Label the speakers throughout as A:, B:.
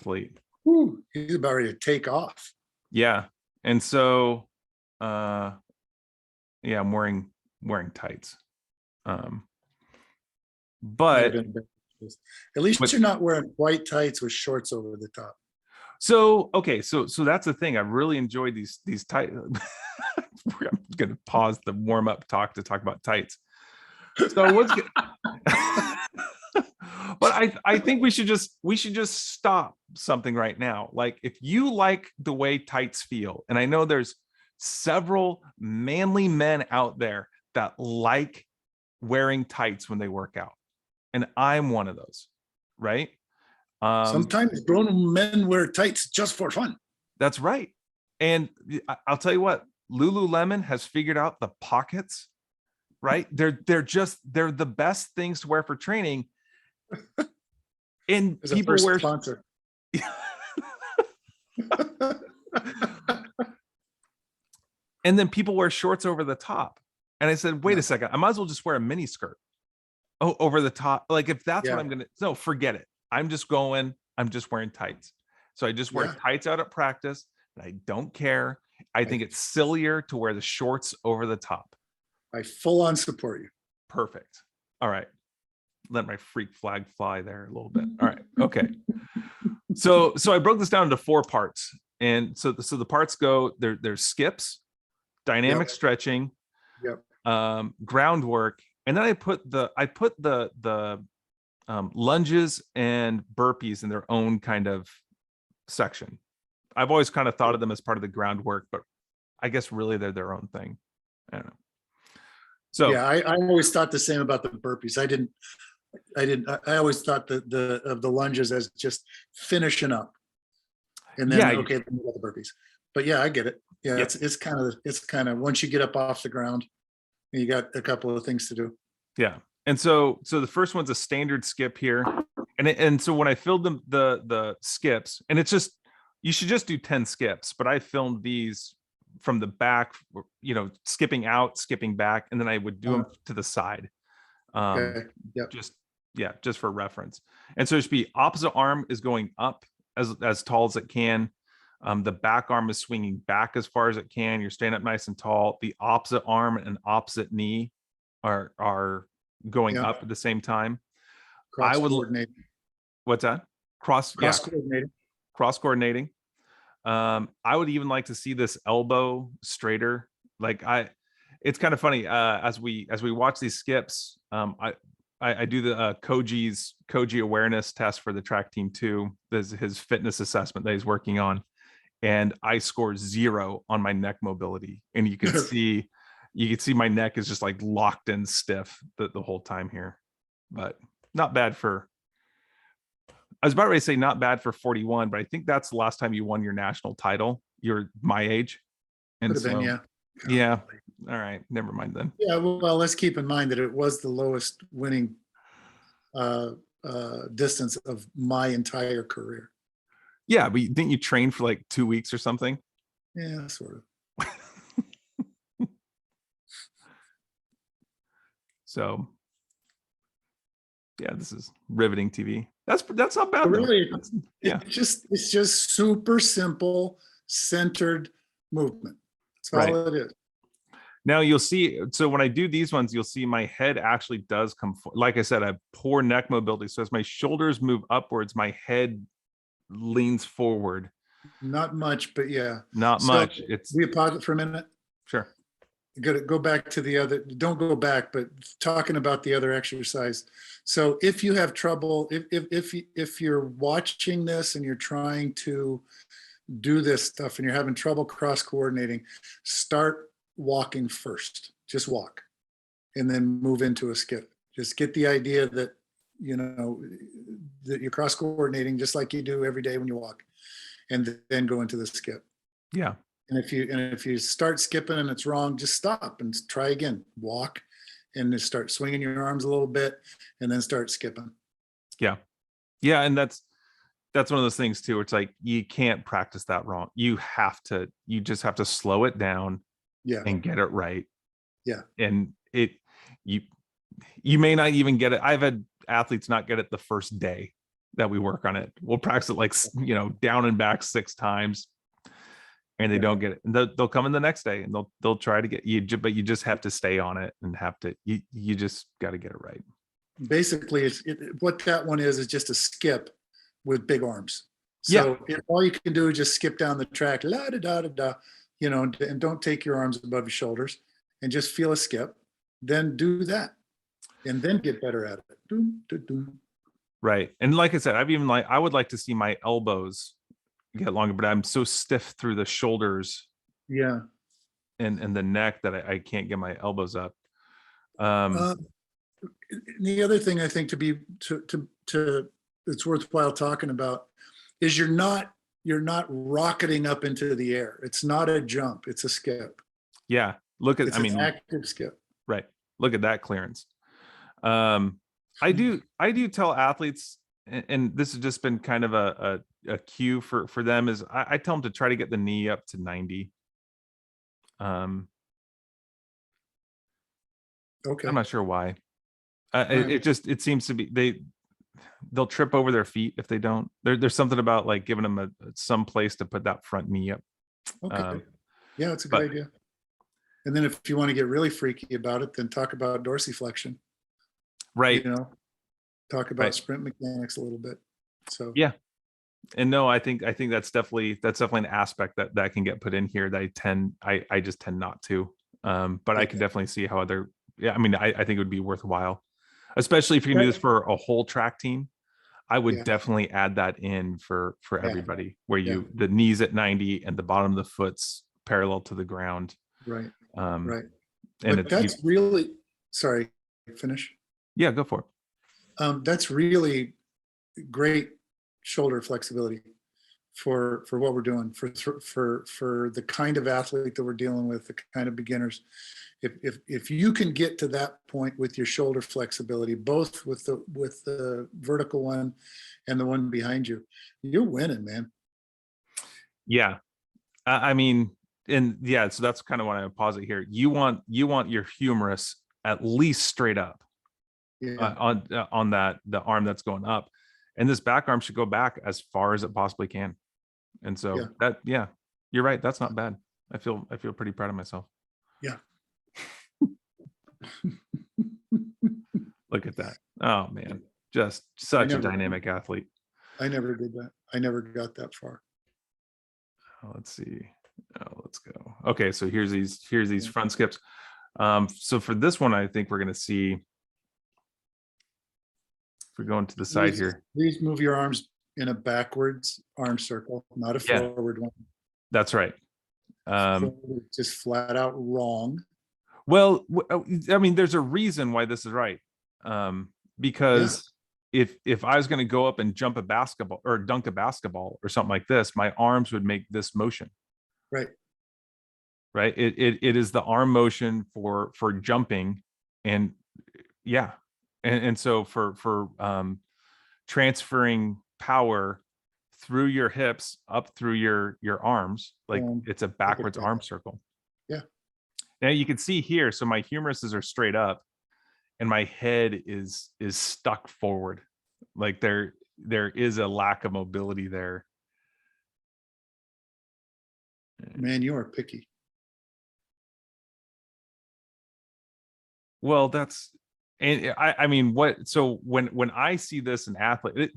A: athlete.
B: Whew, he's about ready to take off.
A: Yeah. And so, yeah, I'm wearing tights. But
B: at least you're not wearing white tights with shorts over the top.
A: So, okay. So that's the thing. I really enjoyed these tights. I'm going to pause the warm up talk to talk about tights. So what's good? But I think we should just stop something right now. Like, if you like the way tights feel, and I know there's several manly men out there that like wearing tights when they work out, and I'm one of those, right?
B: Sometimes grown men wear tights just for fun.
A: That's right. And I'll tell you what, Lululemon has figured out the pockets, right? They're the best things to wear for training. And
B: There's
A: people wear
B: sponsor.
A: And then people wear shorts over the top. And I said, wait a second, I might as well just wear a mini skirt over the top. Like, if that's what I'm gonna, no, forget it. I'm just wearing tights. So I just wear tights out at practice, and I don't care. I think it's sillier to wear the shorts over the top.
B: I full on support you.
A: Perfect. All right. Let my freak flag fly there a little bit. All right. Okay. So I broke this down into 4 parts. And so the parts go, there's skips, dynamic stretching, groundwork, and then I put the lunges and burpees in their own kind of section. I've always kind of thought of them as part of the groundwork, but I guess really they're their own thing. I don't know. So
B: yeah, I always thought the same about the burpees. I always thought of the lunges as just finishing up, and then then we got the burpees. But yeah, I get it. Yeah, it's kind of once you get up off the ground, you got a couple of things to do.
A: Yeah. And so the first one's a standard skip here. And so when I filled the skips, and it's just, you should just do 10 skips, but I filmed these from the back, skipping out, skipping back, and then I would do them to the side. Just for reference. And so it should be opposite arm is going up as tall as it can. The back arm is swinging back as far as it can. You're staying up nice and tall. The opposite arm and opposite knee are going up at the same time.
B: Cross-coordinating.
A: What's that?
B: Cross-coordinating.
A: Cross-coordinating. I would even like to see this elbow straighter. Like, it's kind of funny. As we watch these skips, I do the Koji awareness test for the track team too. There's his fitness assessment that he's working on, and I score 0 on my neck mobility. And you can see my neck is just like locked in stiff the whole time here. But not bad for, I was about ready to say not bad for 41, but I think that's the last time you won your national title. You're my age. And
B: could have been,
A: yeah. All right. Never mind then.
B: Yeah. Well, let's keep in mind that it was the lowest winning distance of my entire career.
A: Yeah. But didn't you train for like 2 weeks or something?
B: Yeah, sort of.
A: So yeah, this is riveting TV. That's not bad.
B: Really, it's just super simple, centered movement. That's all it is.
A: Now you'll see, so when I do these ones, you'll see my head actually does come, like I said, I have poor neck mobility. So as my shoulders move upwards, my head leans forward.
B: Not much, but yeah.
A: Not much. It's.
B: Will you pause it for a minute?
A: Sure.
B: Go back to the other, don't go back, but talking about the other exercise. So if you have trouble, if you're watching this and you're trying to do this stuff and you're having trouble cross coordinating, start walking first. Just walk and then move into a skip. Just get the idea that that you're cross coordinating just like you do every day when you walk, and then go into the skip.
A: Yeah.
B: And if you start skipping and it's wrong, just stop and try again. Walk and just start swinging your arms a little bit, and then start skipping.
A: Yeah. Yeah. And that's one of those things too, where it's like, you can't practice that wrong. You just have to slow it down and get it right.
B: Yeah.
A: And you may not even get it. I've had athletes not get it the first day. that we work on it. We'll practice it like, down and back 6 times, and they don't get it. And they'll come in the next day and they'll try to get you, but you just have to stay on it and you just got to get it right.
B: Basically, what that one is just a skip with big arms. So if all you can do is just skip down the track, la da da da da, and don't take your arms above your shoulders and just feel a skip, then do that and then get better at it. Doom, doom, doom.
A: Right. And like I said, I would like to see my elbows get longer, but I'm so stiff through the shoulders.
B: Yeah.
A: And the neck that I can't get my elbows up.
B: The other thing I think to it's worthwhile talking about is you're not rocketing up into the air. It's not a jump, it's a skip.
A: Yeah.
B: It's an active skip.
A: Right. Look at that clearance. I do tell athletes, and this has just been kind of a cue for them, is I tell them to try to get the knee up to 90.
B: Okay.
A: I'm not sure why. It seems to be they'll trip over their feet if they don't. There's something about like giving them some place to put that front knee up.
B: Okay. Yeah, it's a good idea. And then if you want to get really freaky about it, then talk about dorsiflexion.
A: Right.
B: Talk about sprint mechanics a little bit. So
A: yeah. And no, I think that's definitely an aspect that can get put in here that I just tend not to. But I can definitely see how I think it would be worthwhile, especially if you can do this for a whole track team. I would definitely add that in for everybody, where the knees at 90 and the bottom of the foot's parallel to the ground.
B: Right.
A: Right.
B: And that's really, sorry, finish.
A: Yeah, go for it.
B: That's really great shoulder flexibility for what we're doing, for the kind of athlete that we're dealing with, the kind of beginners. If you can get to that point with your shoulder flexibility, both with the vertical one and the one behind you, you're winning, man.
A: Yeah. So that's kind of what I would posit here. You want your humerus at least straight up on the arm that's going up, and this back arm should go back as far as it possibly can. And so you're right. That's not bad. I feel pretty proud of myself.
B: Yeah.
A: Look at that. Oh man, just such a dynamic athlete.
B: I never did that. I never got that far.
A: Let's see. Let's go. Okay, so here's these front skips. So for this one, I think we're going to see, if we're going to the side here.
B: Please move your arms in a backwards arm circle, not a forward one.
A: That's right.
B: Just flat out wrong.
A: Well, there's a reason why this is right. Because if I was going to go up and jump a basketball or dunk a basketball or something like this, my arms would make this motion. Right. It is the arm motion for jumping, and so for transferring power through your hips up through your arms, like it's a backwards arm circle.
B: Yeah.
A: Now you can see here, so my humeruses are straight up and my head is stuck forward. Like there is a lack of mobility there.
B: Man, you are picky.
A: Well, when I see this in athlete,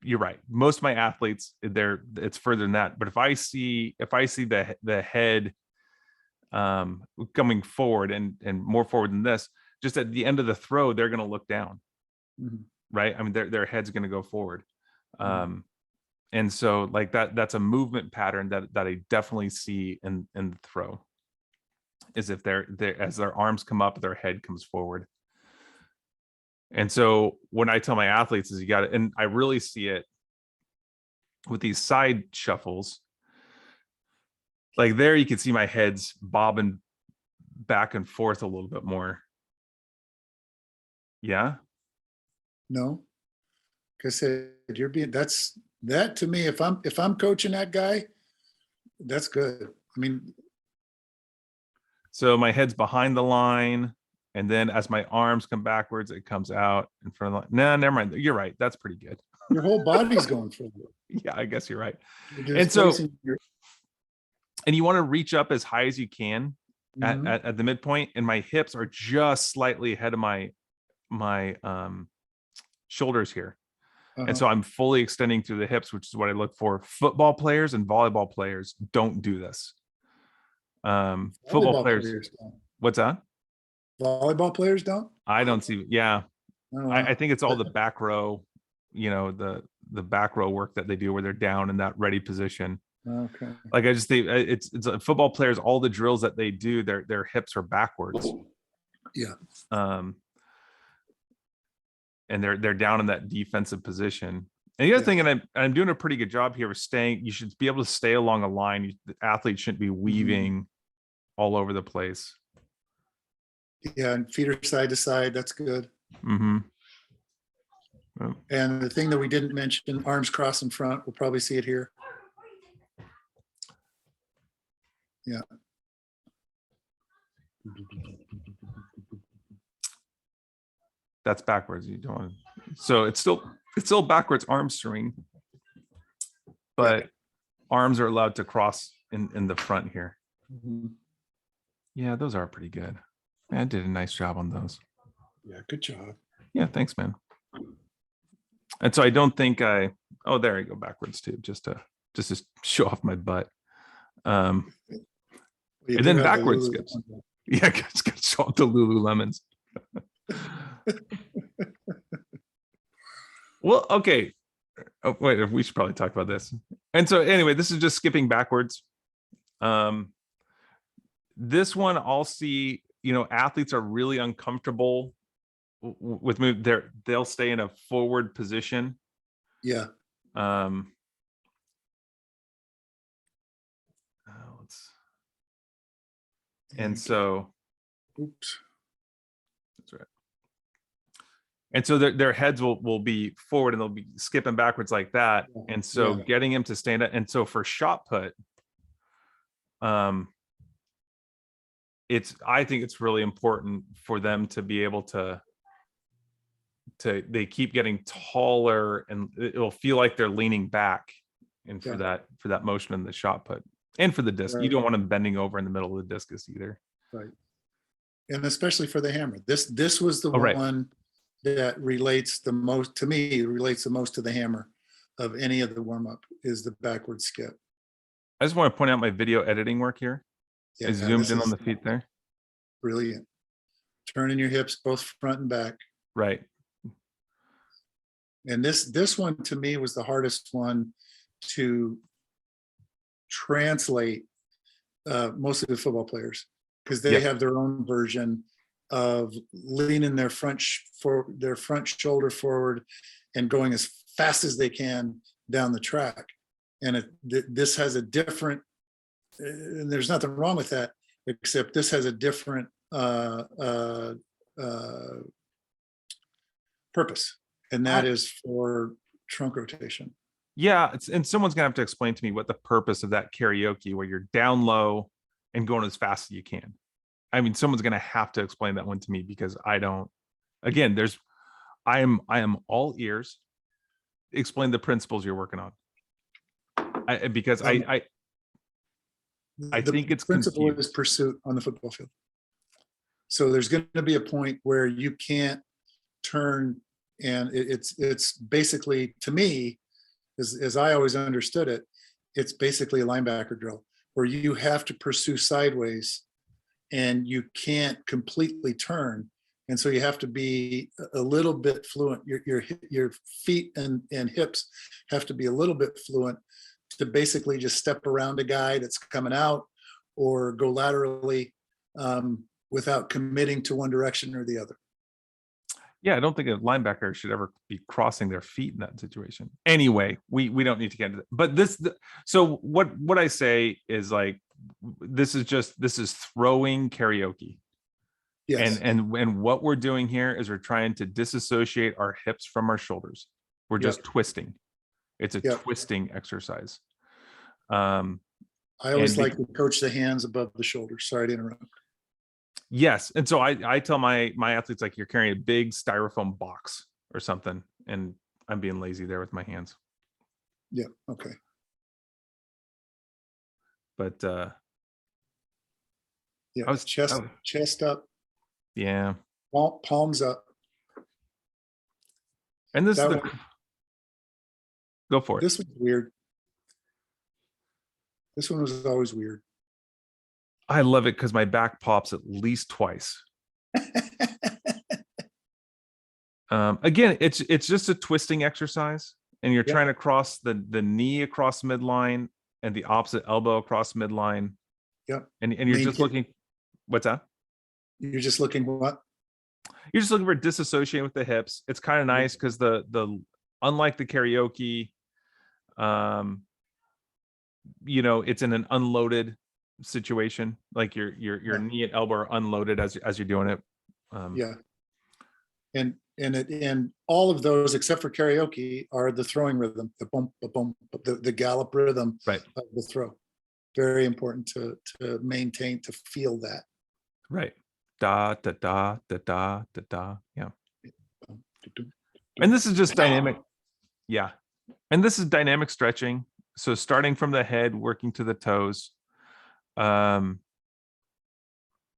A: you're right. Most of my athletes, it's further than that. But if I see the head coming forward and more forward than this, just at the end of the throw, they're going to look down.
B: Mm-hmm.
A: Right. Their head's going to go forward. And so like that's a movement pattern that I definitely see in the throw, is if they're as their arms come up, their head comes forward. And so when I tell my athletes is you got it, and I really see it with these side shuffles, like there you can see my head's bobbing back and forth a little bit more. Yeah.
B: No, because you're being, that to me, if I'm coaching that guy, that's good. I mean,
A: so my head's behind the line, and then as my arms come backwards, it comes out in front of the line. No, never mind. You're right. That's pretty good.
B: Your whole body's going forward.
A: Yeah, I guess you're right.
B: You're
A: And so,
B: displacing your.
A: and you want to reach up as high as you can
B: Mhm.
A: at the midpoint, and my hips are just slightly ahead of my shoulders here. And
B: Uh-huh.
A: so I'm fully extending through the hips, which is what I look for. Football players and volleyball players don't do this. Football
B: Volleyball
A: players,
B: players don't.
A: what's that?
B: Volleyball players don't.
A: I don't see. Yeah,
B: Oh,
A: I
B: wow.
A: think it's all the back row, the back row work that they do where they're down in that ready position.
B: Okay.
A: Like I just think it's football players, all the drills that they do, their hips are backwards.
B: Yeah.
A: And they're down in that defensive position. And the other thing, and I'm doing a pretty good job here of staying, you should be able to stay along a line. The athlete shouldn't be weaving all over the place.
B: Yeah, and feet are side to side. That's good.
A: Mm-hmm.
B: And the thing that we didn't mention, arms crossed in front. We'll probably see it here. Yeah.
A: That's backwards. You don't want to, so it's still backwards arm swing, but arms are allowed to cross in the front here.
B: Mhm.
A: Yeah, those are pretty good. I did a nice job on those.
B: Yeah, good job.
A: Yeah, thanks, man. And so I don't think oh, there I go backwards too, just to show off my butt.
B: You
A: And
B: do
A: then
B: have the
A: backwards
B: Lulu
A: skips.
B: one.
A: Yeah, it's got to show off the Lululemons. Well, okay. Oh, wait, we should probably talk about this. And so anyway, this is just skipping backwards. This one I'll see, athletes are really uncomfortable with move. They'll stay in a forward position.
B: Yeah.
A: And so,
B: oops.
A: That's right. And so their heads will be forward and they'll be skipping backwards like that. And so getting him to stand up. And so for shot put, I think it's really important for them to be able to they keep getting taller and it'll feel like they're leaning back. And for that motion in the shot put and for the disc, you don't want them bending over in the middle of the discus either.
B: Right. And especially for the hammer. This was the one that relates the most to me, relates the most to the hammer of any of the warm-up is the backward skip.
A: I just want to point out my video editing work here. I zoomed in on the feet there.
B: Brilliant. Turning your hips both front and back.
A: Right.
B: And this one to me was the hardest one to translate most of the football players because they have their own version of leaning their front shoulder forward and going as fast as they can down the track. And this has a different, and there's nothing wrong with that, except this has a different purpose, and that is for trunk rotation.
A: Yeah, and someone's gonna have to explain to me what the purpose of that karaoke where you're down low and going as fast as you can. I mean, someone's gonna have to explain that one to me because I don't. Again, I am all ears. Explain the principles you're working on. I think it's
B: principle
A: confused.
B: is pursuit on the football field. So there's going to be a point where you can't turn, and it's basically, to me, as I always understood it, it's basically a linebacker drill where you have to pursue sideways and you can't completely turn. And so you have to be a little bit fluent. Your feet and hips have to be a little bit fluent to basically just step around a guy that's coming out or go laterally without committing to one direction or the other.
A: Yeah, I don't think a linebacker should ever be crossing their feet in that situation. Anyway, we don't need to get into that. But so what I say is like, this is throwing karaoke.
B: Yes.
A: And what we're doing here is we're trying to disassociate our hips from our shoulders. We're just twisting. It's a twisting exercise.
B: I always like to coach the hands above the shoulders. Sorry to interrupt.
A: Yes. And so I tell my athletes, like, you're carrying a big styrofoam box or something. And I'm being lazy there with my hands.
B: Yeah. Okay.
A: But
B: Yeah.
A: I was
B: Chest up,
A: yeah.
B: palms up.
A: And this is
B: That
A: the
B: one,
A: go for it.
B: this was weird. This one was always weird.
A: I love it because my back pops at least twice. Again, it's just a twisting exercise, and you're
B: Yep.
A: trying to cross the knee across midline and the opposite elbow across midline.
B: Yep.
A: And you're just looking. What's that?
B: You're just looking what?
A: You're just looking for disassociating with the hips. It's kind of nice because the unlike the karaoke, it's in an unloaded situation. Like your knee and elbow are unloaded as you're doing it.
B: Yeah. And all of those except for karaoke are the throwing rhythm, the bump, the gallop rhythm
A: right.
B: of the throw. Very important to maintain, to feel that.
A: Right. Da da da da da da da. Yeah. And this is just dynamic. Yeah. And this is dynamic stretching. So starting from the head, working to the toes,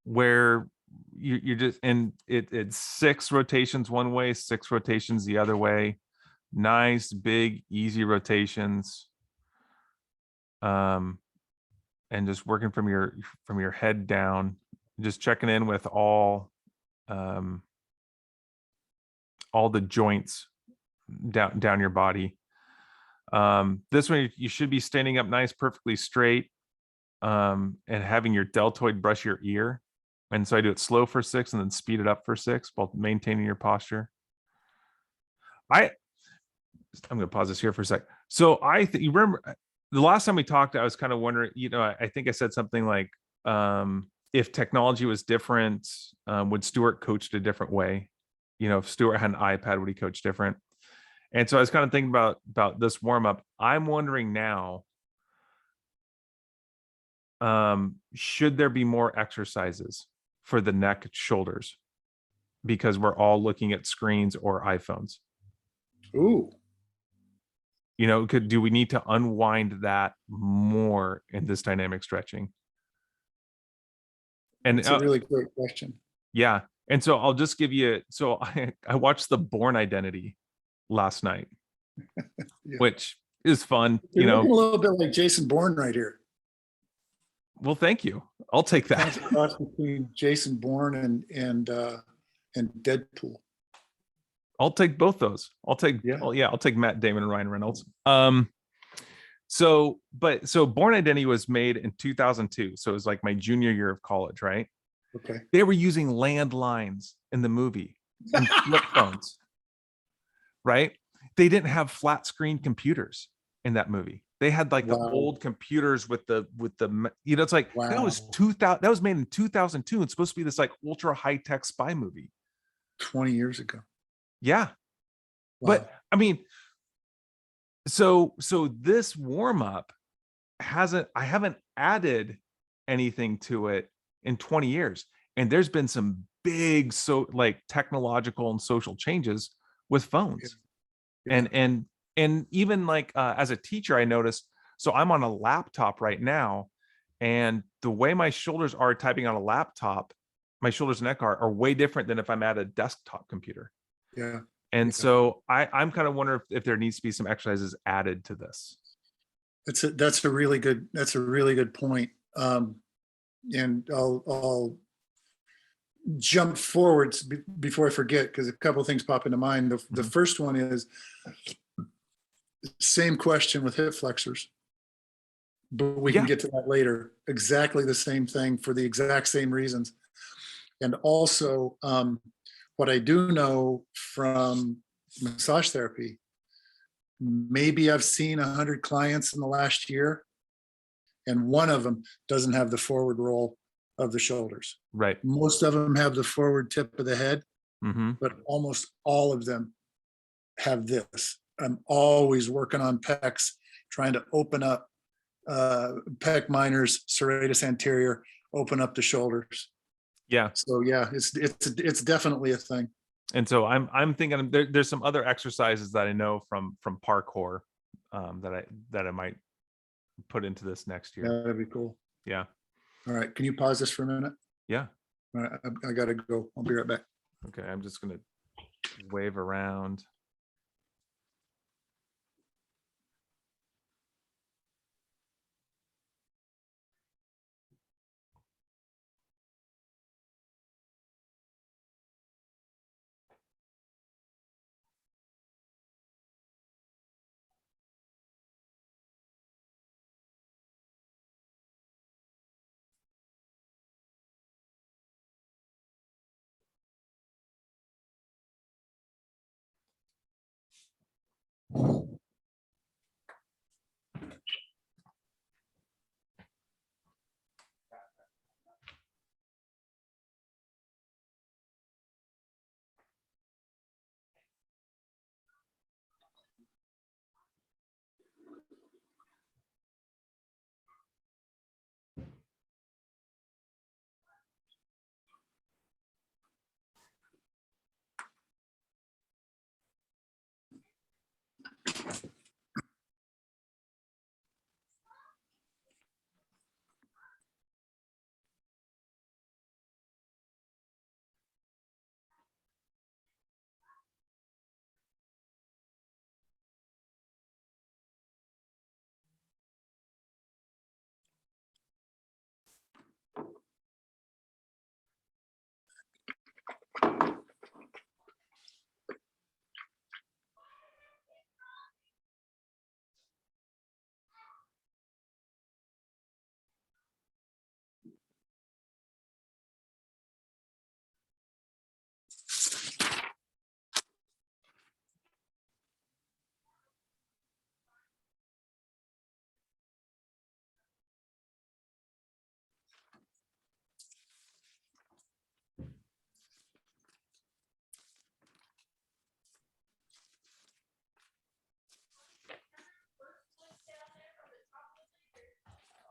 A: where you're just, and it's 6 rotations one way, 6 rotations the other way. Nice, big, easy rotations. And just working from your head down, just checking in with all the joints down your body. This one you should be standing up nice, perfectly straight, and having your deltoid brush your ear. And so I do it slow for 6 and then speed it up for 6 while maintaining your posture. I'm going to pause this here for a sec. So you remember the last time we talked, I was kind of wondering, I think I said something like, if technology was different, would Stuart coach a different way? If Stuart had an iPad, would he coach different? And so I was kind of thinking about this warm up. I'm wondering now, should there be more exercises for the neck, shoulders, because we're all looking at screens or iPhones?
B: Ooh.
A: Do we need to unwind that more in this dynamic stretching? And
B: it's a really great question.
A: Yeah. And so I'll just give you, so I watched The Bourne Identity last night,
B: Yeah.
A: which is fun.
B: You're looking a little bit like Jason Bourne right here.
A: Well, thank you. I'll take that.
B: Cross between Jason Bourne and Deadpool.
A: I'll take both those. I'll take Matt Damon and Ryan Reynolds. So Bourne Identity was made in 2002. So it was like my junior year of college, right?
B: Okay.
A: They were using landlines in the movie and flip phones, right? They didn't have flat screen computers in that movie. They had like the old computers with the it's like that was 2000. That was made in 2002. It's supposed to be this like ultra high tech spy movie.
B: 20 years ago.
A: Yeah. Wow. But I mean, so this warm up I haven't added anything to it in 20 years. And there's been some big, technological and social changes with phones. Yeah. And even like, as a teacher, I noticed, so I'm on a laptop right now, and the way my shoulders are typing on a laptop, my shoulders and neck are way different than if I'm at a desktop computer.
B: Yeah.
A: And so I'm kind of wondering if there needs to be some exercises added to this.
B: That's a really good point. And I'll jump forwards before I forget, because a couple of things pop into mind. The first one is same question with hip flexors, but we can get to that later. Exactly the same thing for the exact same reasons. And also, what I do know from massage therapy, maybe I've seen 100 clients in the last year, and one of them doesn't have the forward roll of the shoulders.
A: Right.
B: Most of them have the forward tip of the head, but almost all of them have this. I'm always working on pecs, trying to open up pec minors, serratus anterior, open up the shoulders.
A: Yeah.
B: So yeah, it's definitely a thing.
A: And so I'm thinking there's some other exercises that I know from parkour that I might put into this next year.
B: That'd be cool.
A: Yeah.
B: All right. Can you pause this for a minute?
A: Yeah.
B: All right. I gotta go. I'll be right back.
A: Okay. I'm just gonna wave around.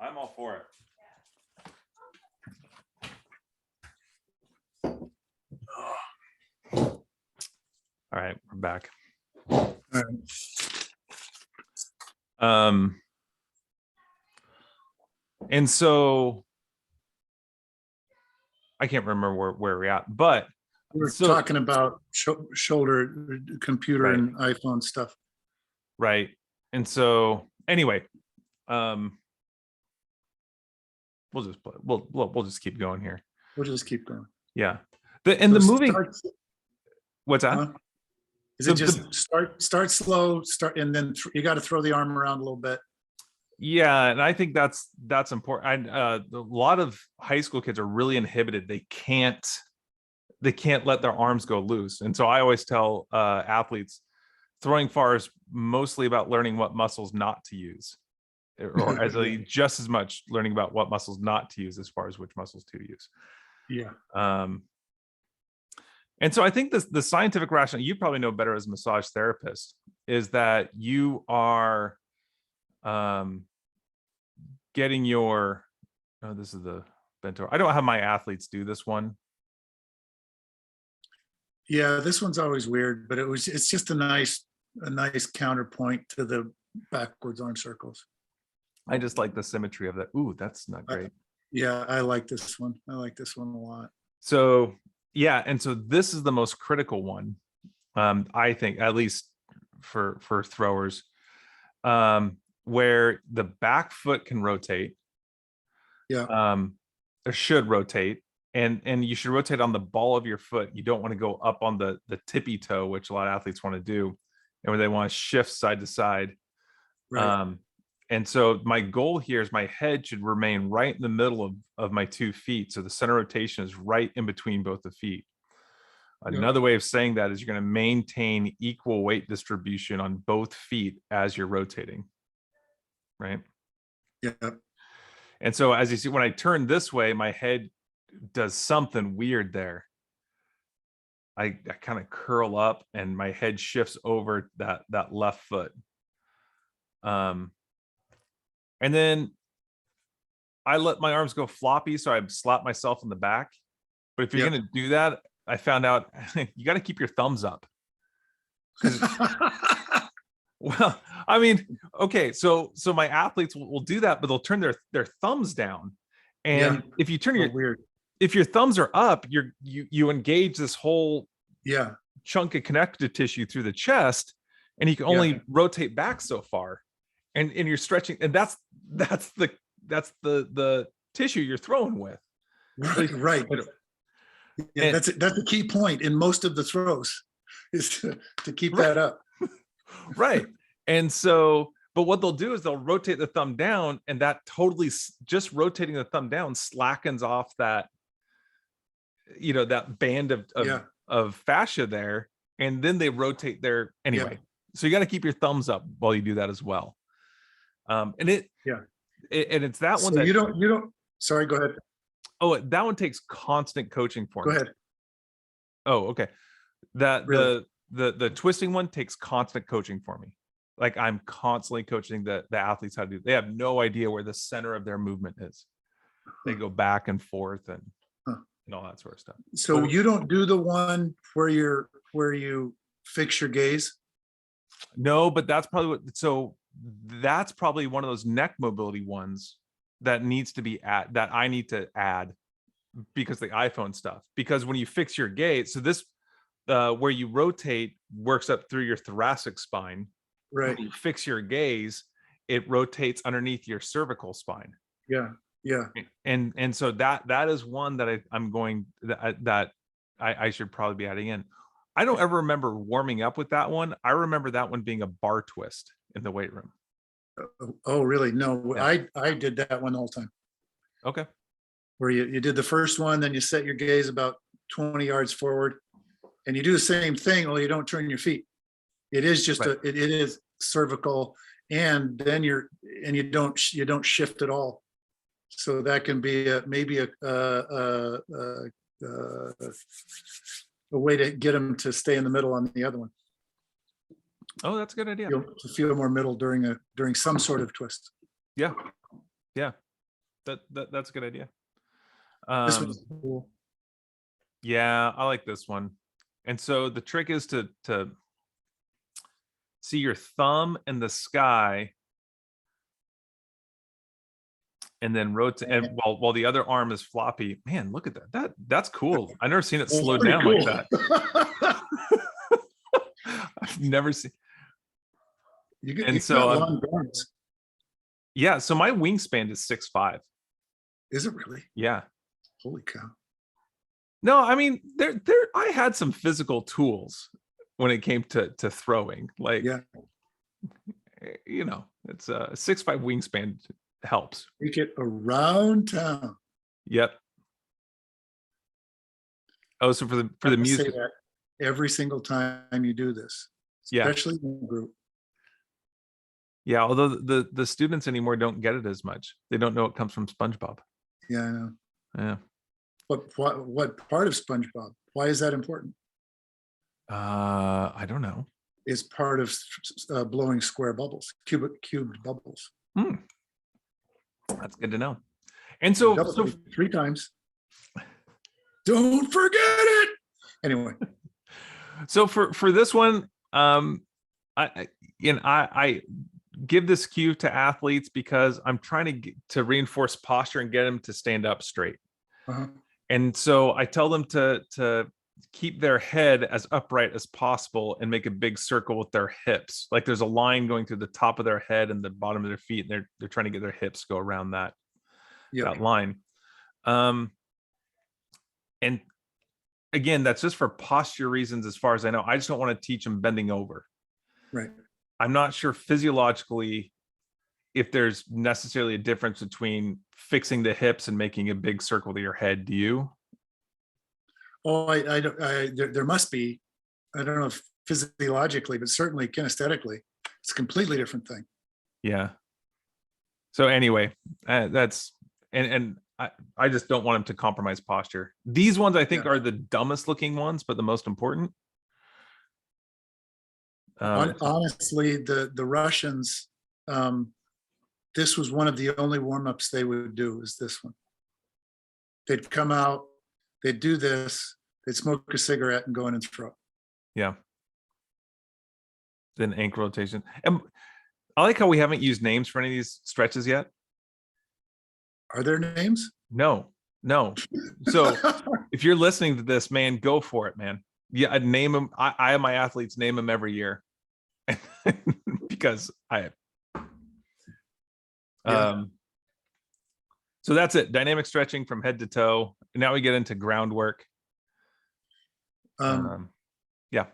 A: I'm all for it. All right, we're back.
B: All right.
A: And so I can't remember where we're at, but
B: We're
A: so
B: talking about shoulder computer
A: Right.
B: and iPhone stuff.
A: right. And so anyway, we'll just play. We'll just keep going here.
B: We'll just keep going.
A: Yeah. The moving. What's that?
B: Huh? Is it just start slow, and then you got to throw the arm around a little bit.
A: Yeah, and I think that's important. A lot of high school kids are really inhibited. They can't let their arms go loose. And so I always tell athletes, throwing far is mostly about learning what muscles not to use, or just as much learning about what muscles not to use as far as which muscles to use.
B: Yeah.
A: And so I think the scientific rationale, you probably know better as a massage therapist, is that you are getting your, oh, this is the bent over. I don't have my athletes do this one.
B: Yeah, this one's always weird, but it's just a nice counterpoint to the backwards arm circles.
A: I just like the symmetry of that. Ooh, that's not great.
B: Yeah, I like this one. I like this one a lot.
A: So yeah, and so this is the most critical one, I think, at least for throwers, where the back foot can rotate.
B: Yeah.
A: Or should rotate, and you should rotate on the ball of your foot. You don't want to go up on the tippy toe, which a lot of athletes want to do, and where they want to shift side to side.
B: Right.
A: And so my goal here is my head should remain right in the middle of my 2 feet. So the center rotation is right in between both the feet. Another way of saying that is you're going to maintain equal weight distribution on both feet as you're rotating. Right.
B: Yeah.
A: And so as you see, when I turn this way, my head does something weird there. I kind of curl up and my head shifts over that left foot. And then I let my arms go floppy, so I slap myself in the back. But if you're going to do that, I found out you got to keep your thumbs up. 'Cause well, I mean, okay, so my athletes will do that, but they'll turn their thumbs down. And
B: Yeah.
A: if you turn
B: Oh,
A: your
B: weird.
A: if your thumbs are up, you engage this whole
B: Yeah.
A: chunk of connective tissue through the chest, and you can only rotate back so far. And you're stretching, and that's the tissue you're throwing with.
B: Right. Right. Yeah,
A: And,
B: that's a key point in most of the throws is to keep
A: right.
B: that up.
A: Right. And so, but what they'll do is they'll rotate the thumb down, and that totally just rotating the thumb down slackens off that, that band
B: Yeah.
A: of fascia there. And then they rotate their anyway.
B: Yeah.
A: So you got to keep your thumbs up while you do that as well. And and it's that one
B: So
A: that
B: you don't, sorry, go ahead.
A: oh, that one takes constant coaching for
B: Go
A: me.
B: ahead.
A: Oh, okay. That
B: Really?
A: the twisting one takes constant coaching for me. Like I'm constantly coaching the athletes how to do. They have no idea where the center of their movement is. They go back and forth and all that sort of stuff.
B: So you don't do the one where you fix your gaze?
A: No, but that's probably that's probably one of those neck mobility ones that needs to be that I need to add because the iPhone stuff. Because when you fix your gaze, so this where you rotate works up through your thoracic spine.
B: Right.
A: When you fix your gaze, it rotates underneath your cervical spine.
B: Yeah. Yeah.
A: And so that is one that I'm going that I should probably be adding in. I don't ever remember warming up with that one. I remember that one being a bar twist in the weight room.
B: Oh, really? No,
A: Yeah.
B: I did that one all the time.
A: Okay.
B: Where you did the first one, then you set your gaze about 20 yards forward, and you do the same thing, only you don't turn your feet. It is just
A: Right.
B: it is cervical, and then you don't shift at all. So that can be maybe a way to get them to stay in the middle on the other one.
A: Oh, that's a good idea.
B: To feel more middle during some sort of twist.
A: Yeah. Yeah. That's a good idea.
B: This was cool.
A: Yeah, I like this one. And so the trick is to see your thumb in the sky and then rotate, and while the other arm is floppy. Man, look at that. That's cool. I've never seen it slowed down
B: Cool.
A: like that. I've never seen.
B: You got long arms.
A: Yeah, so my wingspan is 6'5".
B: Is it really?
A: Yeah.
B: Holy cow.
A: No, I mean I had some physical tools when it came to throwing. Like,
B: yeah,
A: it's a 6'5" wingspan helps.
B: Take it around town.
A: Yep. Oh, so for the music,
B: say that every single time you do this, especially in group.
A: Yeah, although the students anymore don't get it as much. They don't know it comes from SpongeBob.
B: Yeah, I know.
A: Yeah.
B: What part of SpongeBob? Why is that important?
A: I don't know.
B: Is part of blowing square bubbles, cubed bubbles.
A: That's good to know. And so
B: 3 times. Don't forget it. Anyway.
A: So for this one, I give this cue to athletes because I'm trying to reinforce posture and get them to stand up straight.
B: Uh-huh.
A: And so I tell them to keep their head as upright as possible and make a big circle with their hips. Like there's a line going through the top of their head and the bottom of their feet, and they're trying to get their hips go around that line. And again, that's just for posture reasons as far as I know. I just don't want to teach them bending over.
B: Right.
A: I'm not sure physiologically if there's necessarily a difference between fixing the hips and making a big circle to your head. Do you?
B: Oh, there must be. I don't know if physiologically, but certainly kinesthetically, it's a completely different thing.
A: Yeah. So anyway, that's and I just don't want them to compromise posture. These ones I think are the dumbest looking ones, but the most important.
B: Honestly, the Russians, this was one of the only warm-ups they would do, is this one. They'd come out, they'd do this, They'd smoke a cigarette and go in and throw.
A: Yeah. Then ankle rotation. And I like how we haven't used names for any of these stretches yet.
B: Are there names?
A: No. So if you're listening to this, man, go for it, man. Yeah, I'd name them. I have my athletes name them every year because so that's it. Dynamic stretching from head to toe. Now we get into groundwork. Yeah.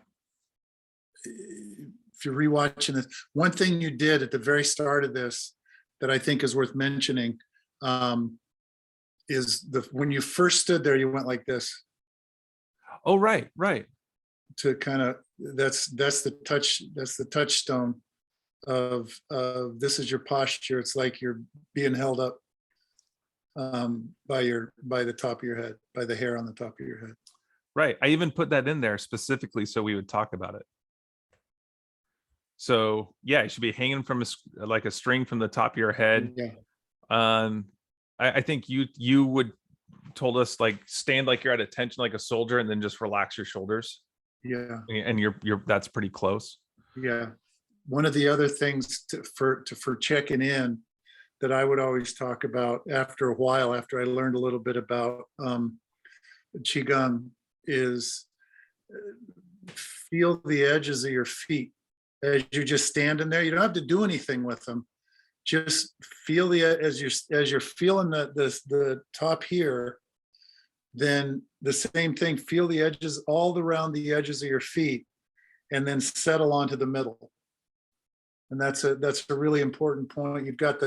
B: If you're rewatching this, one thing you did at the very start of this that I think is worth mentioning is when you first stood there, you went like this.
A: Oh, right.
B: To kind of that's the touchstone of this is your posture. It's like you're being held up by the top of your head, by the hair on the top of your head.
A: Right. I even put that in there specifically so we would talk about it. So yeah, it should be hanging from like a string from the top of your head.
B: Yeah.
A: I think you would told us like stand like you're at attention like a soldier and then just relax your shoulders.
B: Yeah.
A: And you're that's pretty close.
B: Yeah. One of the other things for checking in that I would always talk about after a while, after I learned a little bit about Qigong, is feel the edges of your feet as you're just standing there. You don't have to do anything with them. Just feel as you're feeling the top here, then the same thing, feel the edges all around the edges of your feet and then settle onto the middle. And that's a really important point. You've got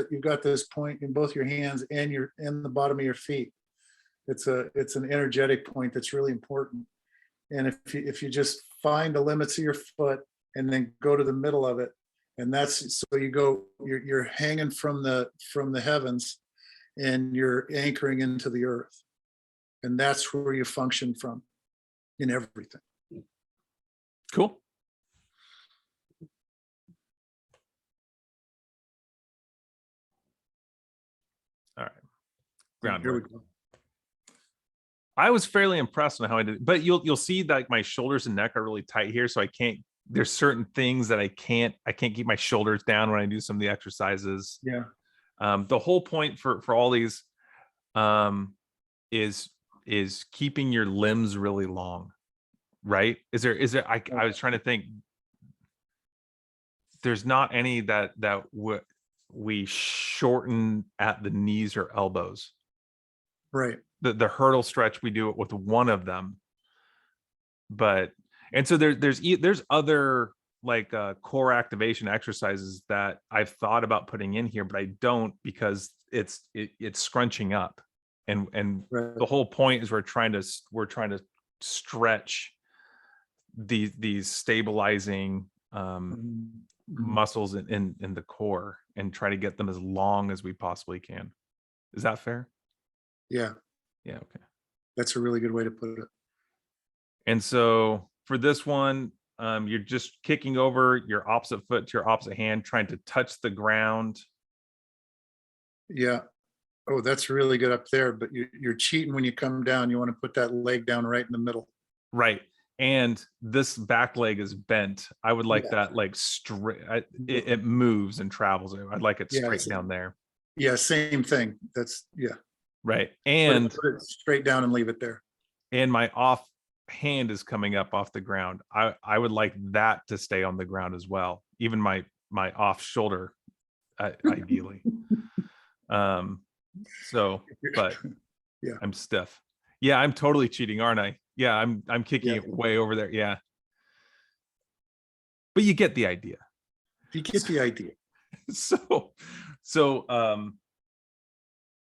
B: this point in both your hands and the bottom of your feet. It's an energetic point that's really important. And if you just find the limits of your foot and then go to the middle of it, and that's so you're hanging from the heavens and you're anchoring into the earth. And that's where you function from in everything.
A: Cool. All right. Groundwork. Here we go. I was fairly impressed with how I did it, but you'll see that my shoulders and neck are really tight here. So there's certain things that I can't keep my shoulders down when I do some of the exercises.
B: Yeah.
A: The whole point for all these is keeping your limbs really long, right? Is there I was trying to think, there's not any that we shorten at the knees or elbows.
B: Right.
A: The hurdle stretch, we do it with one of them, and so there's other like core activation exercises that I've thought about putting in here, but I don't, because it's scrunching up, and right. The whole point is we're trying to stretch these stabilizing muscles in the core and try to get them as long as we possibly can. Is that fair?
B: Yeah.
A: Yeah. Okay.
B: That's a really good way to put it.
A: And so for this one, you're just kicking over your opposite foot to your opposite hand, trying to touch the ground.
B: Yeah. Oh, that's really good up there, but you're cheating when you come down. You want to put that leg down right in the middle.
A: Right. And this back leg is bent. I would like that leg straight. It moves and travels. I'd like it straight down there.
B: Yeah, same thing.
A: Right. And
B: put it straight down and leave it there.
A: And my off hand is coming up off the ground. I would like that to stay on the ground as well. Even my off shoulder, ideally. So, but
B: yeah,
A: I'm stiff. Yeah, I'm totally cheating, aren't I? Yeah, I'm kicking it way over there. Yeah. But you get the idea.
B: You get the idea.
A: So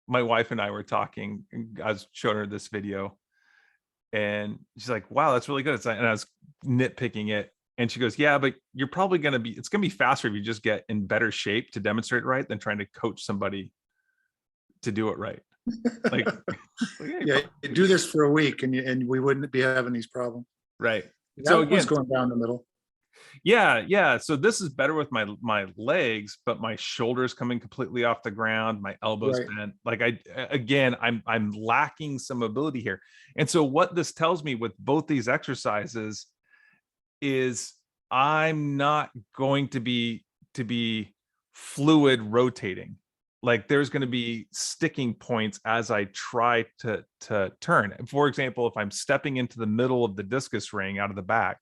A: my wife and I were talking, and I was showing her this video, and she's like, wow, that's really good. And I was nitpicking it. And she goes, yeah, but you're probably it's going to be faster if you just get in better shape to demonstrate it right than trying to coach somebody to do it right. Like,
B: yeah, you do this for a week and we wouldn't be having these problems.
A: Right.
B: So again, going down the middle.
A: Yeah. So this is better with my legs, but my shoulders coming completely off the ground, my elbows
B: Right.
A: bent. Like again, I'm lacking some ability here. And so what this tells me with both these exercises is I'm not going to be fluid rotating. Like there's going to be sticking points as I try to turn. For example, if I'm stepping into the middle of the discus ring out of the back,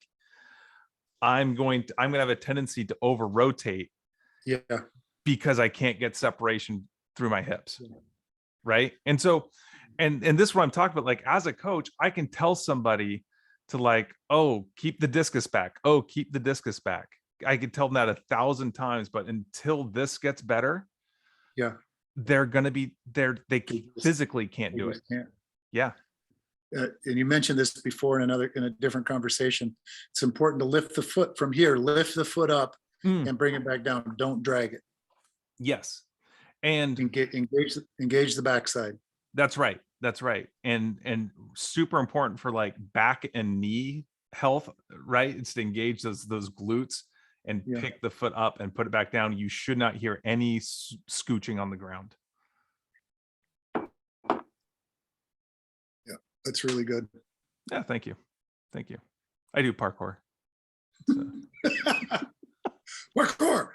A: I'm going to have a tendency to over rotate
B: Yeah.
A: because I can't get separation through my hips. Right. And so, and this is what I'm talking about. Like as a coach, I can tell somebody to like, oh, keep the discus back. Oh, keep the discus back. I could tell them that 1,000 times, but until this gets better,
B: Yeah.
A: they're going to be there. They
B: They just,
A: physically can't
B: they
A: do it.
B: just can't.
A: Yeah.
B: And you mentioned this before in a different conversation. It's important to lift the foot from here, lift the foot up
A: Mm,
B: and bring it back down. Don't drag it.
A: yes. And
B: Engage the backside.
A: that's right. That's right. And super important for like back and knee health, right? It's to engage those glutes and
B: Yeah.
A: pick the foot up and put it back down. You should not hear any scooching on the ground.
B: Yeah. That's really good.
A: Yeah, thank you. Thank you. I do parkour. So.
B: Parkour.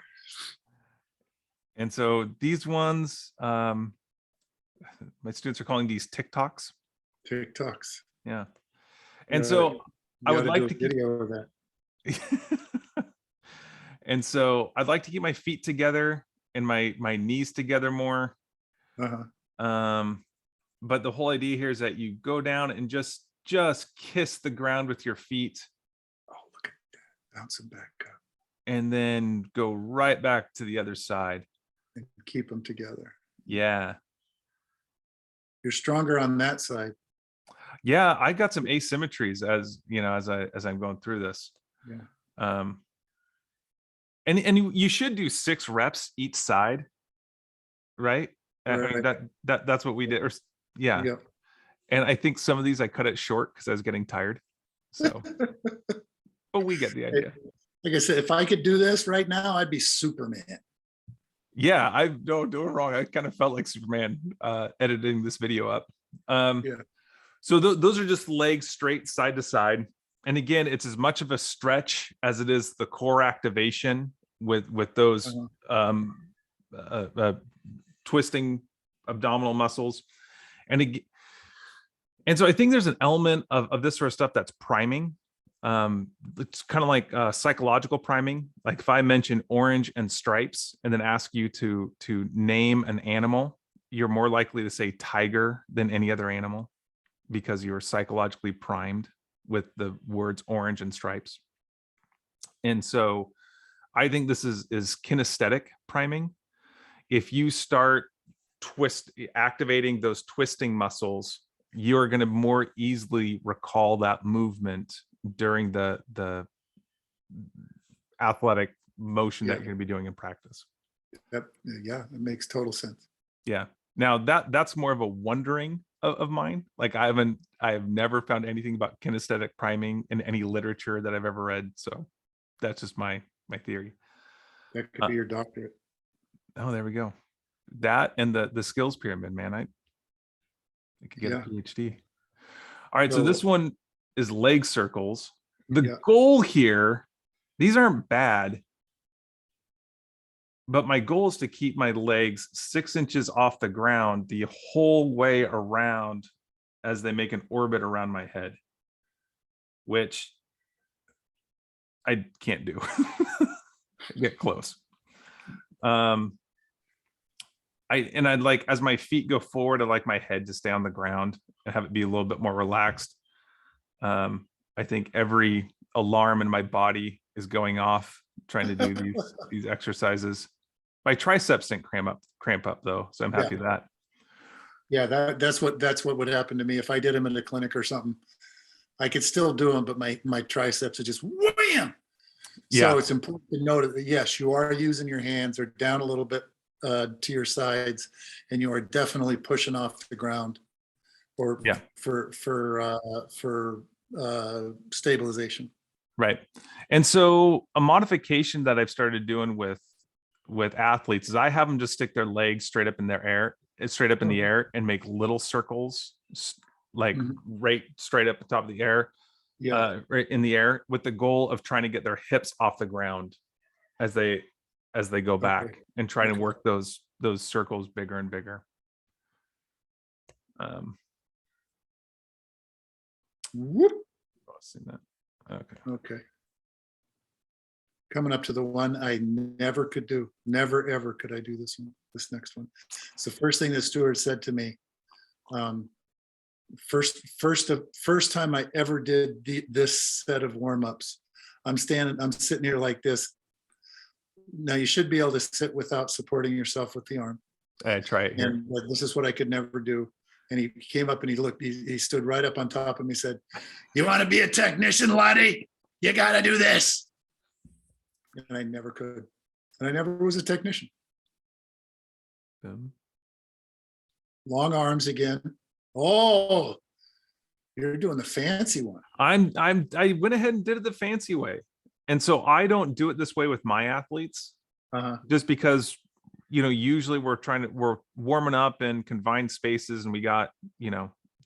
A: And so these ones, my students are calling these TikToks.
B: TikToks.
A: Yeah. And so I would like
B: do
A: to
B: a video of that.
A: And so I'd like to keep my feet together and my knees together more.
B: Uh-huh.
A: But the whole idea here is that you go down and just kiss the ground with your feet
B: Oh, look at that. Bouncing back up
A: and then go right back to the other side.
B: and keep them together.
A: Yeah.
B: You're stronger on that side.
A: Yeah, I got some asymmetries as you know, as I'm going through this.
B: Yeah.
A: And you should do 6 reps each side, right? I mean,
B: Right.
A: that's what we did. Or yeah.
B: Yeah.
A: And I think some of these I cut it short because I was getting tired. So, but we get the idea.
B: Like I said, if I could do this right now, I'd be Superman.
A: Yeah, I don't do it wrong. I kind of felt like Superman editing this video up.
B: Yeah.
A: So those are just legs straight side to side. And again, it's as much of a stretch as it is the core activation with those twisting abdominal muscles. And so I think there's an element of this sort of stuff that's priming. It's kind of like psychological priming. Like if I mention orange and stripes and then ask you to name an animal, you're more likely to say tiger than any other animal because you're psychologically primed with the words orange and stripes. And so I think this is kinesthetic priming. If you start activating those twisting muscles, you're going to more easily recall that movement during the athletic motion that you're going to be doing in practice.
B: Yeah, it makes total sense.
A: Yeah. Now that's more of a wondering of mine. Like I have never found anything about kinesthetic priming in any literature that I've ever read. So that's just my theory.
B: That could be your doctorate.
A: Oh, there we go. That and the skills pyramid, man. I could get a PhD. All right. So this one is leg circles. The goal here, these aren't bad, but my goal is to keep my legs 6 inches off the ground the whole way around as they make an orbit around my head, which I can't do. Get close. I'd like, as my feet go forward, I'd like my head to stay on the ground and have it be a little bit more relaxed. I think every alarm in my body is going off trying to do these exercises. My triceps didn't cramp up though, so I'm happy with that. Yeah,
B: that's what would happen to me if I did them in a clinic or something. I could still do them, but my triceps are just wham. So it's important to note that yes, you are using your hands. They're down a little bit to your sides, and you are definitely pushing off the ground, or for stabilization.
A: Right. And so a modification that I've started doing with athletes is I have them just stick their legs straight up in their air, straight up in the air, and make little circles, like
B: Mhm.
A: right straight up the top of the air,
B: Yeah.
A: right in the air, with the goal of trying to get their hips off the ground as they go
B: Okay.
A: back, and try to
B: Okay.
A: work those circles bigger and bigger. Um,
B: Whoop.
A: I've seen that. Okay.
B: Okay. Coming up to the one I never could do. Never, ever could I do this one, this next one. It's the first thing that Stuart said to me. First time I ever did this set of warm-ups. I'm sitting here like this. Now you should be able to sit without supporting yourself with the arm.
A: I try it here.
B: And this is what I could never do. And he came up and he stood right up on top of me, said, "You want to be a technician, laddie? You got to do this." And I never could. And I never was a technician. Long arms again. Oh, you're doing the fancy one.
A: I went ahead and did it the fancy way. And so I don't do it this way with my athletes, just because, usually we're warming up in confined spaces, and we got,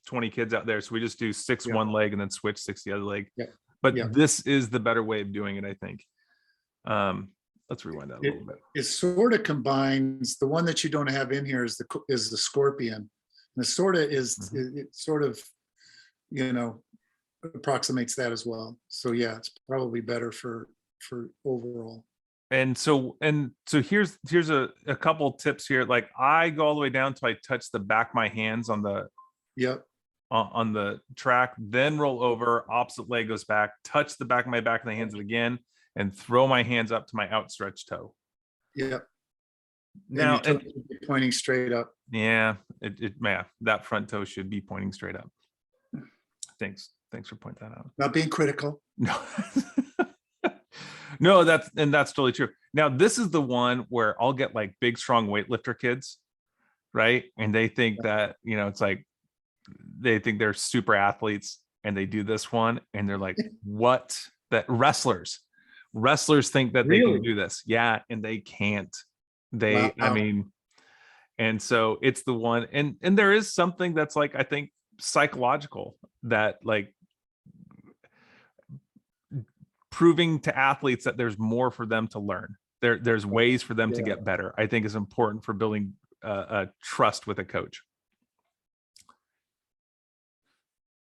A: 20 kids out there. So we just do 6 one leg and then switch 6 the other leg.
B: Yeah.
A: But
B: Yeah.
A: this is the better way of doing it, I think. Let's rewind that a little bit.
B: It sort of combines, the one that you don't have in here is the scorpion. And it sort of is, it sort of, approximates that as well. So yeah, it's probably better for overall.
A: And so here's a couple tips here. Like, I go all the way down till I touch the back of my hands on the on the track, then roll over, opposite leg goes back, touch the back of my hands again, and throw my hands up to my outstretched toe.
B: Yep.
A: Now, and
B: pointing straight up.
A: Yeah, that front toe should be pointing straight up. Thanks for pointing that out.
B: Not being critical.
A: No. No, that's totally true. Now, this is the one where I'll get like big, strong weightlifter kids, right? And they think that, it's like, they think they're super athletes, and they do this one, and they're like, what? That wrestlers think that they can do this. Yeah, and they can't. Wow. I mean, and so it's the one, and there is something that's like, I think, psychological, that like proving to athletes that there's more for them to learn. There's ways for them to get better, I think, is important for building a trust with a coach.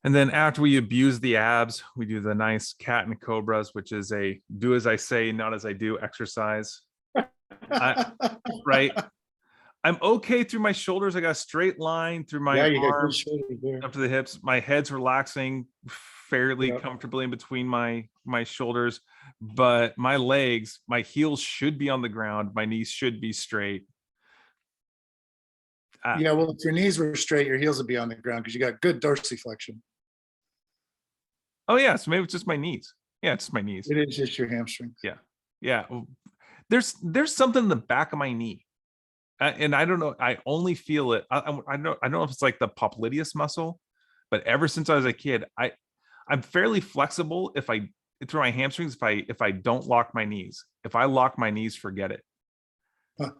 A: And then after we abuse the abs, we do the nice cat and cobras, which is a do as I say, not as I do exercise. Right? I'm okay through my shoulders. I got a straight line through my arms up to the hips. My head's relaxing fairly comfortably in between my shoulders, but my legs, my heels should be on the ground. My knees should be straight.
B: Yeah, well, if your knees were straight, your heels would be on the ground because you got good dorsiflexion.
A: Oh yeah, so maybe it's just my knees. Yeah, it's just my knees.
B: It is just your hamstrings.
A: Yeah. There's something in the back of my knee, and I don't know. I only feel it. I don't know if it's like the popliteus muscle, but ever since I was a kid, I'm fairly flexible through my hamstrings if I don't lock my knees. If I lock my knees, forget it.
B: Huh.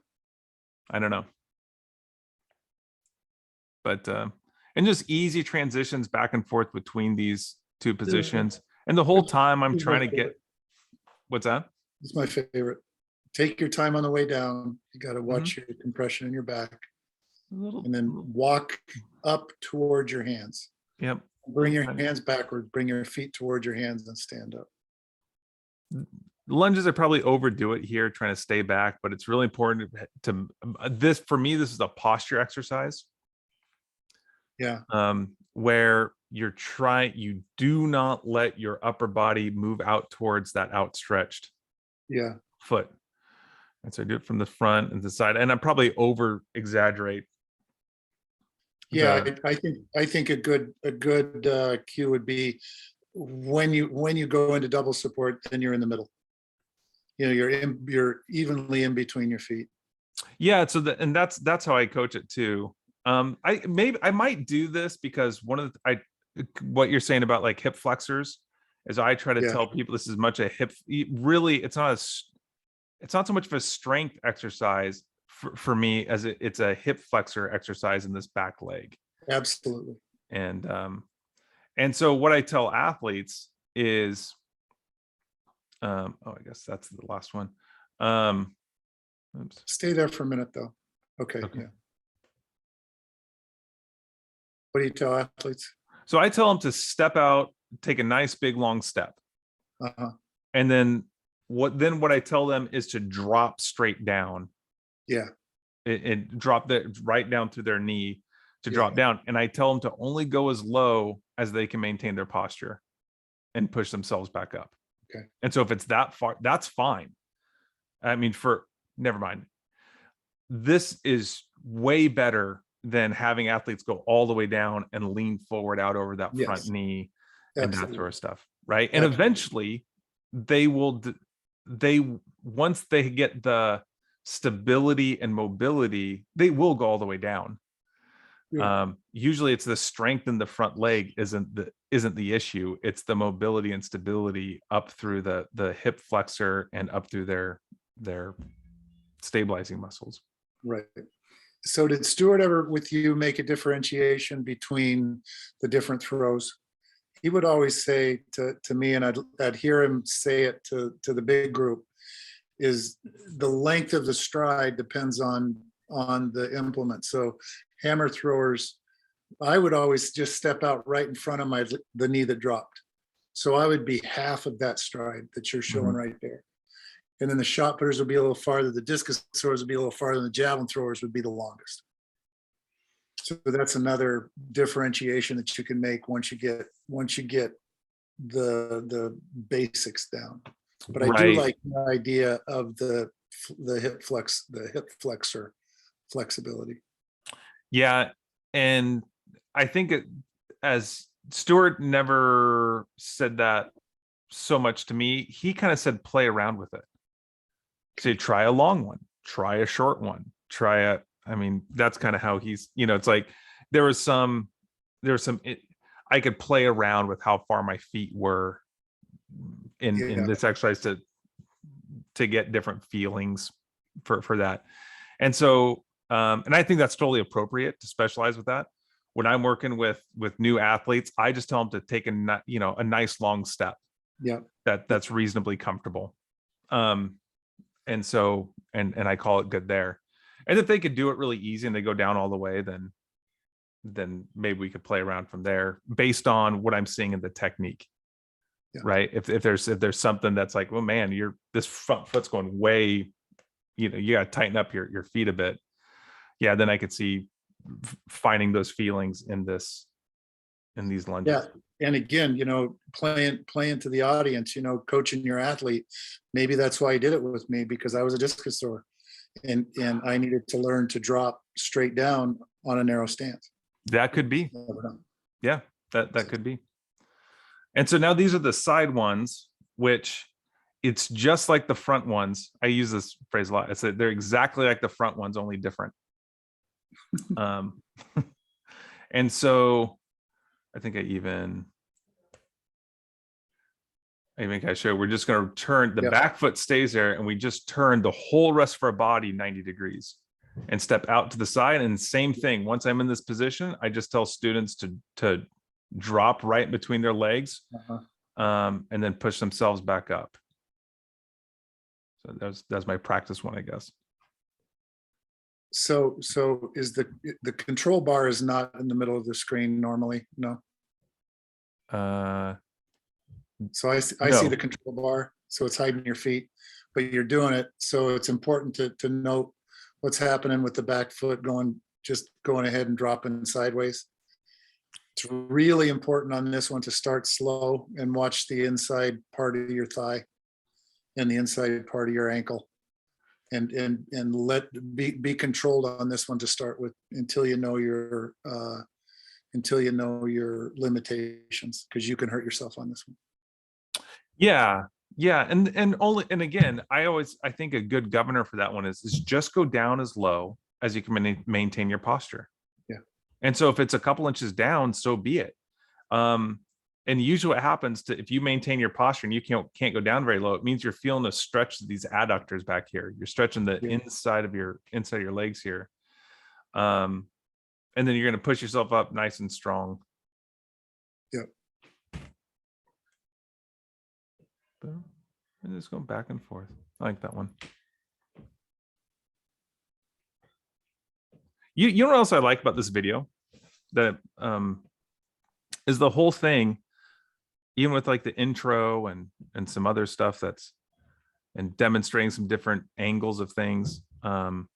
A: I don't know. But and just easy transitions back and forth between these two positions. And the whole time I'm trying to get, what's that?
B: It's my favorite. Take your time on the way down. You got to watch your compression in your back, and then walk up toward your hands.
A: Yep.
B: Bring your hands backward, bring your feet towards your hands, and stand up.
A: Lunges, I probably overdo it here, trying to stay back, but it's really important to this, for me, this is a posture exercise.
B: Yeah.
A: Where you do not let your upper body move out towards that outstretched foot. And so I do it from the front and the side, and I probably over exaggerate.
B: Yeah, I think a good cue would be when you go into double support, then you're in the middle. You're evenly in between your feet.
A: Yeah, so that's how I coach it too. I might do this because one of what you're saying about like hip flexors is I try to
B: Yeah,
A: tell people this is much a hip, really, it's not so much of a strength exercise for me as it's a hip flexor exercise in this back leg.
B: absolutely.
A: And so what I tell athletes is, oh, I guess that's the last one. Oops.
B: Stay there for a minute though. Okay,
A: Okay.
B: yeah. What do you tell athletes?
A: So I tell them to step out, take a nice big long step.
B: Uh-huh.
A: And then what I tell them is to drop straight down.
B: Yeah,
A: And drop that right down through their knee to
B: yeah,
A: drop down. And I tell them to only go as low as they can maintain their posture and push themselves back up.
B: okay.
A: And so if it's that far, that's fine. I mean, never mind. This is way better than having athletes go all the way down and lean forward out over that front
B: Yes,
A: knee and that
B: absolutely.
A: sort of stuff. Right. And
B: Absolutely.
A: eventually once they get the stability and mobility, they will go all the way down.
B: Yeah.
A: Usually it's the strength in the front leg isn't the issue. It's the mobility and stability up through the hip flexor and up through their stabilizing muscles.
B: Right. So did Stuart ever with you make a differentiation between the different throws? He would always say to me, and I'd hear him say it to the big group, is the length of the stride depends on the implement. So hammer throwers, I would always just step out right in front of the knee that dropped. So I would be half of that stride that you're showing right there. And then the shot putters would be a little farther, the discus throwers would be a little farther, and the javelin throwers would be the longest. So that's another differentiation that you can make once you get the basics down. But I do like the idea of the hip flexor flexibility.
A: Yeah. And I think as Stuart never said that so much to me, he kind of said, play around with it. Say, try a long one, try a short one, I mean, that's kind of how he's, it's like I could play around with how far my feet were in this exercise to get different feelings for that. And so, and I think that's totally appropriate to specialize with that. When I'm working with new athletes, I just tell them to take a nice long step.
B: Yeah.
A: That's reasonably comfortable. And so, and I call it good there. And if they could do it really easy and they go down all the way, then maybe we could play around from there based on what I'm seeing in the technique. Yeah. Right. If there's something that's like, well, man, this front foot's going way, you got to tighten up your feet a bit. Yeah. Then I could see finding those feelings in these lunges.
B: Yeah. And again, playing to the audience, coaching your athlete. Maybe that's why he did it with me, because I was a discus thrower and I needed to learn to drop straight down on a narrow stance.
A: That could be. Yeah, that could be. And so now these are the side ones, which it's just like the front ones. I use this phrase a lot. It's that they're exactly like the front ones, only different. And so I think I show we're just going to turn the back foot stays there, and we just turn the whole rest of our body 90 degrees and step out to the side. And same thing, once I'm in this position, I just tell students to drop right between their legs, and then push themselves back up. So that's my practice one, I guess.
B: So is the control bar is not in the middle of the screen normally? No. So I see the control bar, so it's hiding your feet, but you're doing it. So it's important to note what's happening with the back foot going ahead and dropping sideways. It's really important on this one to start slow and watch the inside part of your thigh and the inside part of your ankle, and be controlled on this one to start with until you know your limitations, because you can hurt yourself on this one.
A: Yeah. And again, I think a good governor for that one is just go down as low as you can maintain your posture.
B: Yeah.
A: And so if it's a couple inches down, so be it. And usually what happens to, if you maintain your posture and you can't go down very low, it means you're feeling a stretch of these adductors back here. You're stretching the inside of your legs here. And then you're going to push yourself up nice and strong.
B: Yep.
A: And just going back and forth. I like that one. You know what else I like about this video? That is the whole thing, even with like the intro and some other stuff that's, and demonstrating some different angles of things. The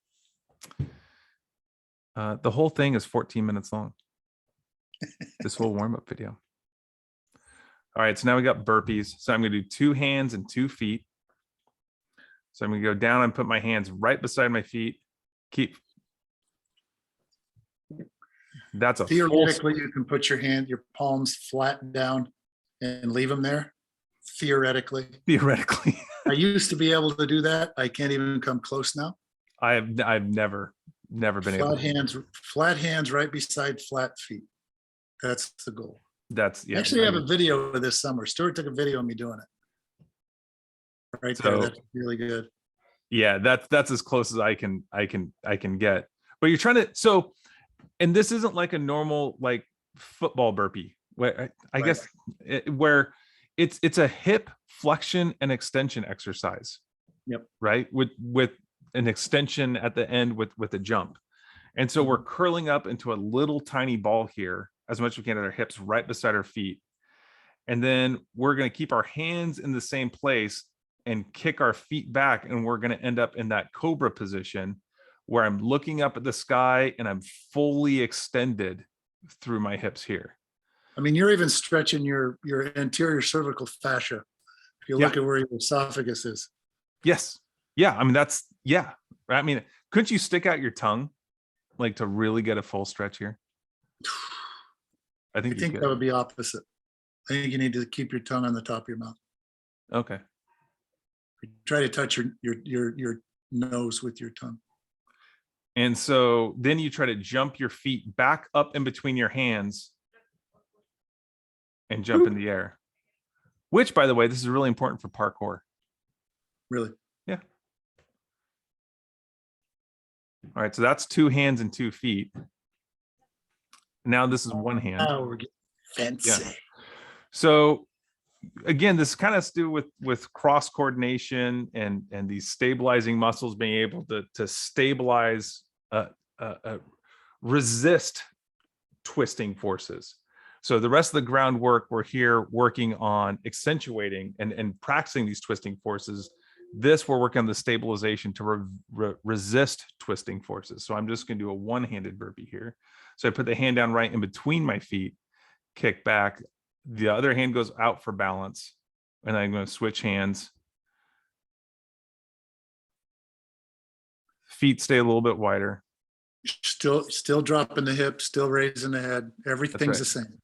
A: whole thing is 14 minutes long. This whole warm-up video. All right, so now we got burpees. So I'm gonna do 2 hands and 2 feet. So I'm gonna go down and put my hands right beside my feet. That's a
B: theoretically you can put your palms flat down and leave them there. Theoretically. I used to be able to do that. I can't even come close now.
A: I've never been able to.
B: Flat hands right beside flat feet. That's the goal.
A: That's, yeah.
B: Actually, I have a video of this somewhere. Stuart took a video of me doing it. Right there. That's really good.
A: Yeah, that's as close as I can get. But you're trying to, and this isn't like a normal like football burpee where I guess where it's a hip flexion and extension exercise.
B: Yep.
A: Right. With an extension at the end with a jump. And so we're curling up into a little tiny ball here as much as we can at our hips right beside our feet. And then we're going to keep our hands in the same place and kick our feet back. And we're going to end up in that cobra position where I'm looking up at the sky and I'm fully extended through my hips here.
B: I mean, you're even stretching your anterior cervical fascia. If you look at where your esophagus is.
A: Yes. Yeah. I mean, I mean, couldn't you stick out your tongue like to really get a full stretch here? I think
B: that would be opposite. I think you need to keep your tongue on the top of your mouth.
A: Okay.
B: Try to touch your nose with your tongue.
A: And so then you try to jump your feet back up in between your hands and jump in the air, which, by the way, this is really important for parkour.
B: Really?
A: Yeah. All right. So that's 2 hands and 2 feet. Now this is 1 hand.
B: Oh, we're getting fancy.
A: Yeah. So again, this kind of has to do with cross coordination and these stabilizing muscles being able to stabilize, resist twisting forces. So the rest of the groundwork, we're here working on accentuating and practicing these twisting forces. This, we're working on the stabilization to resist twisting forces. So I'm just going to do a one-handed burpee here. So I put the hand down right in between my feet, kick back. The other hand goes out for balance. And I'm going to switch hands. Feet stay a little bit wider.
B: Still dropping the hips, still raising the head. Everything's the same.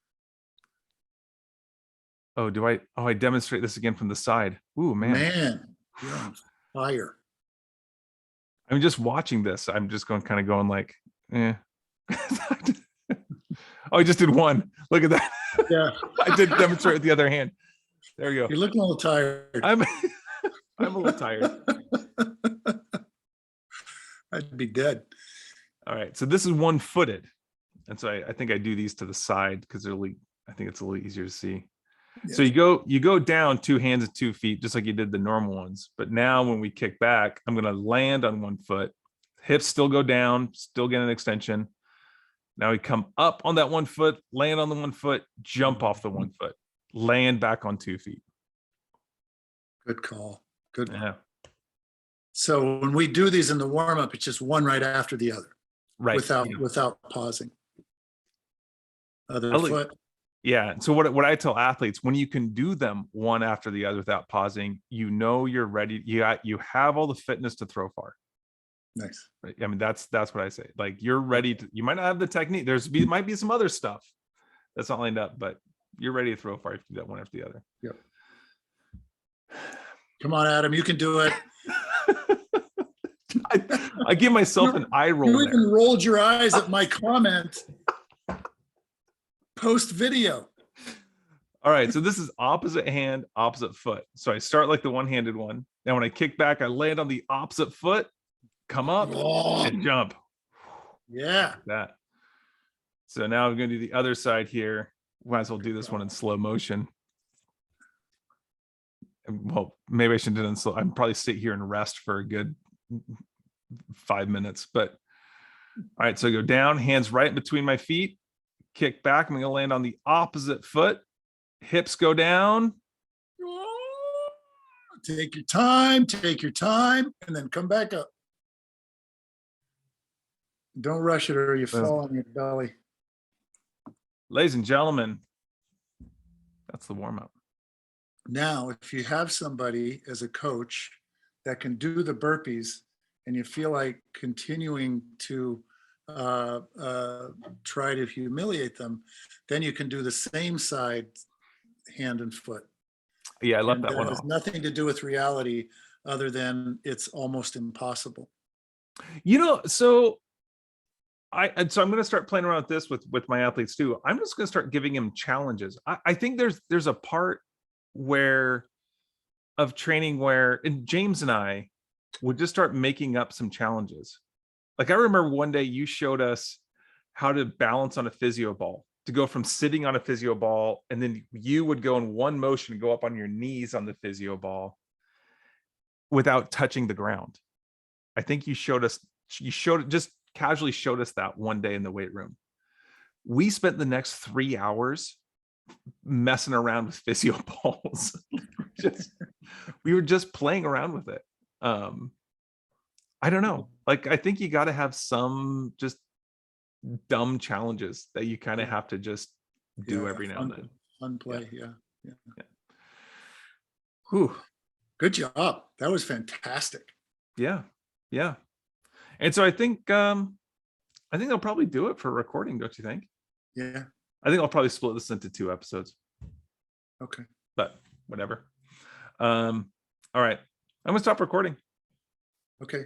A: Oh, I demonstrate this again from the side. Ooh, man.
B: You're on fire.
A: I'm just watching this. I'm just kind of going like, eh. Oh, I just did one. Look at that.
B: Yeah.
A: I did demonstrate with the other hand. There you go.
B: You're looking a little tired.
A: I'm a little tired.
B: I'd be dead.
A: All right. So this is one-footed. And so I think I do these to the side because I think it's a little easier to see. Yeah. So you go down 2 hands and 2 feet, just like you did the normal ones. But now when we kick back, I'm going to land on 1 foot. Hips still go down, still get an extension. Now we come up on that 1 foot, land on the 1 foot, jump off the 1 foot, land back on 2 feet.
B: Good call. Good call.
A: Yeah.
B: So when we do these in the warm-up, it's just one right after the other.
A: Right.
B: Without pausing. Other foot.
A: Yeah. So what I tell athletes, when you can do them one after the other without pausing, you know you're ready. You have all the fitness to throw far.
B: Nice.
A: Right? I mean, that's what I say. Like you're ready to. You might not have the technique. Might be some other stuff that's not lined up, but you're ready to throw far if you do that one after the other.
B: Yep. Come on, Adam, you can do it.
A: I give myself an eye roll.
B: You even rolled your eyes at my comment. Post video.
A: All right, so this is opposite hand, opposite foot. So I start like the one-handed one. Then when I kick back, I land on the opposite foot, come up,
B: Oh,
A: and jump.
B: yeah.
A: Like that. So now I'm going to do the other side here. Might as well do this one in slow motion. Well, maybe I shouldn't do it in slow. I'd probably sit here and rest for a good 5 minutes. But all right, so go down, hands right in between my feet, kick back. I'm going to land on the opposite foot. Hips go down.
B: Take your time, and then come back up. Don't rush it or you fall on your belly.
A: Ladies and gentlemen, that's the warm-up.
B: Now, if you have somebody as a coach that can do the burpees and you feel like continuing to try to humiliate them, then you can do the same side, hand and foot.
A: Yeah, I left
B: And
A: that one
B: has
A: off.
B: nothing to do with reality other than it's almost impossible.
A: So I'm going to start playing around with this with my athletes too. I'm just going to start giving them challenges. I think there's a part of training where, and James and I would just start making up some challenges. Like I remember one day you showed us how to balance on a physio ball, to go from sitting on a physio ball, and then you would go in one motion and go up on your knees on the physio ball without touching the ground. I think you just casually showed us that one day in the weight room. We spent the next 3 hours messing around with physio balls. We were just playing around with it. I don't know. Like, I think you got to have some just dumb challenges that you kind of have to just do every now and then.
B: Fun play. Yeah.
A: Whew.
B: Good job. That was fantastic.
A: Yeah. And so I think I'll probably do it for recording, don't you think?
B: Yeah.
A: I think I'll probably split this into 2 episodes.
B: Okay.
A: But whatever. All right. I'm gonna stop recording.
B: Okay.